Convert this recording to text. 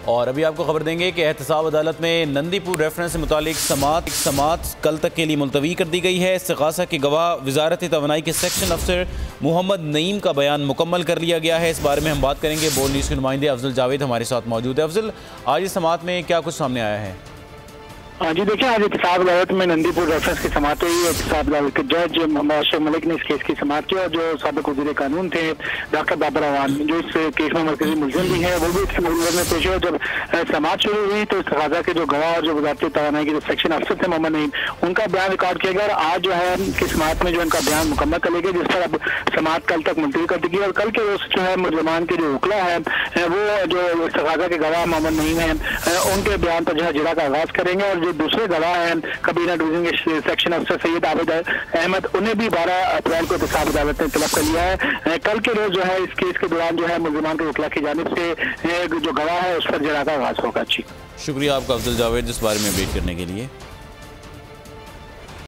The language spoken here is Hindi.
और अभी आपको खबर देंगे कि एहतसाब अदालत में नंदीपुर रेफरेंस से मुतालिक समात कल तक के लिए मुलतवी कर दी गई है। इस्तिगासा के गवाह वजारत तवानाई के सेक्शन अफसर मोहम्मद नईम का बयान मुकम्मल कर लिया गया है। इस बारे में हम बात करेंगे। बोल न्यूज़ के नुमाइंदे अफजल जावेद हमारे साथ मौजूद है। अफजल, आज इस समात में क्या कुछ सामने आया है? हाँ जी, देखिए आज एहतसाब अदालत में नंदीपुर रेफरेंस की समात हुई। एहतसाब अदालत के जज मोहम्मद शेख मलिक ने इस केस की समात की और जो साबिक वज़ीर कानून थे डॉक्टर बाबर अवान जो इस केस में मरकजी मुलजिम भी है वो भी इस मुलजिम में पेश हुए। जब समात शुरू हुई तो इस्तिगासा के जो गवाह और जो वजारत तवानाई के जो सेक्शन अफसर थे मोहम्मद नईम, उनका बयान रिकॉर्ड किया गया और आज जो है कि समात में जो उनका बयान मुकम्मल कर लिया गया, जिस पर अब समात कल तक मुलतवी कर दी गई। और कल के रोज जो है मुलजमान के जो वकला है वो जो इस्तिगासा के गवाह मोहम्मद नईम है उनके बयान पर जो है जिरा का आगाज करेंगे। और जो दूसरे गवाह हैं कबीना डिवीजन के सेक्शन अफसर सैयद आबिद अहमद, उन्हें भी 12 अप्रैल को एहतसाब अदालत ने तलब कर लिया है। कल के रोज जो है इस केस के दौरान जो है मुलजमान के वकला की जानिब से जो गवाह है उस पर जिरा का आगाज होगा। जी, शुक्रिया आपका अफजल जावेद इस बारे में अपडेट करने के लिए।